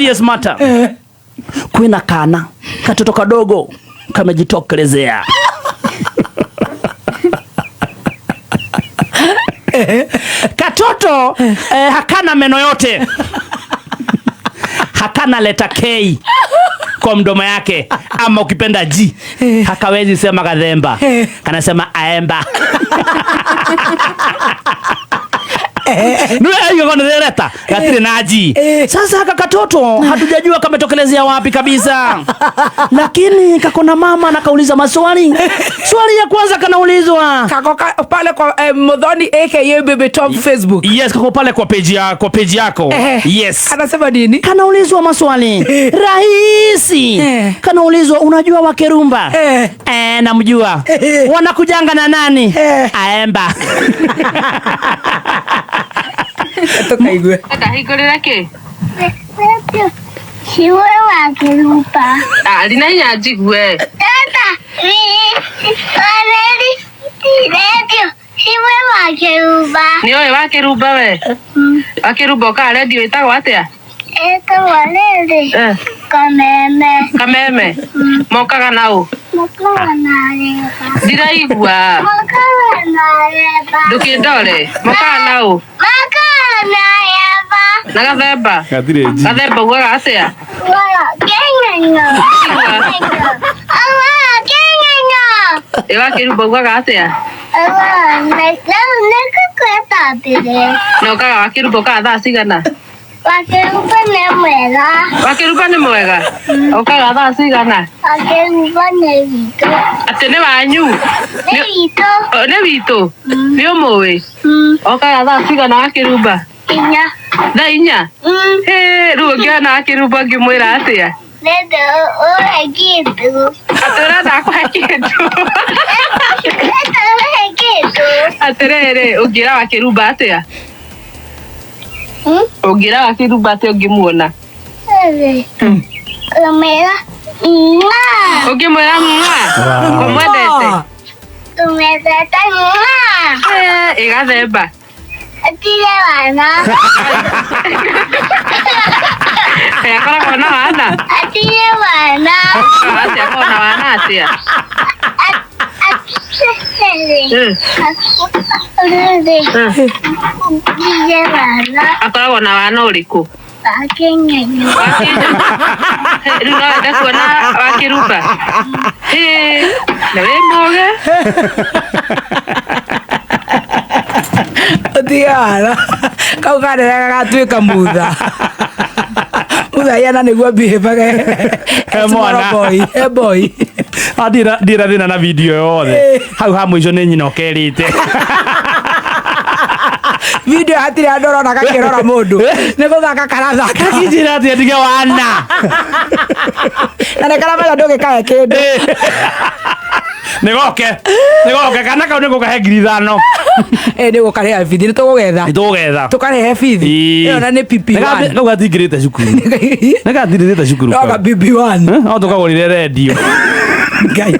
serious matter. Kuna kana katoto kadogo kamejitokelezea. Katoto hakana meno yote. Hakana leta K kwa mdomo yake, ama ukipenda G. Hakawezi sema kadhemba, kanasema aemba. Nue ayo kono dereta gatire naji. Sasa haka katoto hatujajua kametokelezea wapi kabisa. Lakini kakona mama na kauliza maswali. Swali ya kwanza kanaulizwa kako pale kwa Modhoni aka Baby Top Facebook. Yes, kako pale kwa page yako. Yes. Anasema nini? Kanaulizwa maswali rahisi. Kanaulizwa unajua Wakirumba? Namjua. Wanakujanga na nani? Aemba. Tokaigwe. Kahigorera ke? Siwe Wakirumba. Lina nya jigwe. Tata, radio. Siwe Wakirumba. Ni oe Wakirumba we? Wakirumba ka radio itago atia? Walele. Kameme. Mokaga nau. Mokaga nareba. Ndiraigua. Mokaga nareba. Ndukindore. Mokaga nau. Mokaga nareba. Na gathemba. Gathemba ugaga atia? Kengenyo. Kengenyo. Wakirumba ugaga atia? Nekukweta bire. Na ukaga Wakirumba ka thaa cigana? Wakirumba ni mwega. Wakirumba ni mwega? Ukaga thaa cigana? Wakirumba ni wito. Ati ni wanyu? Ni wito. Ni wito? Ni umuwi? Ukaga thaa cigana Wakirumba? Inya. Thaa inya? Riu ungiona Wakirumba ngimwira atia? Nendo uhe kindu. Ati urenda kuhe kindu? Nendo uhe kindu. Atiriri, ungira Wakirumba atia? Ungira Wakirumba atia ungimuona? Umwira mwa. Ungimwira mwa? Umwendete? Umwendete mwa. Igathemba? Atire wana. Akoragwo na wana? Atire wana. Atia kona wana atia? Akoragwo na wana uriku? Wakengenyo. Riu no wende kuona Wakirumba? Nĩ wĩ mũũgĩ? Otiara. Kau karera gatuĩka mutha. Mutha yana nĩguo behave mwana. Boy. Ndira thina na video yothe. Hau ha mwico nĩ nyina okerite. Video hatire andoro na gakirora mundu. Nĩ guthaka karathaka. Kijira ati ndige wana. Na nekara ndũgĩkae kĩndũ. Nigoke kana kau nĩgũkahe 5,000. Nĩ gũkarehe bithi nĩ tũgũgetha. Tũkarehe bithi. Ĩyo na nĩ PP1. Kau gatingĩrĩte cukuru. Nĩ gatingĩrĩte cukuru. No ga PP1. No tũkagũrire radio. Ngai.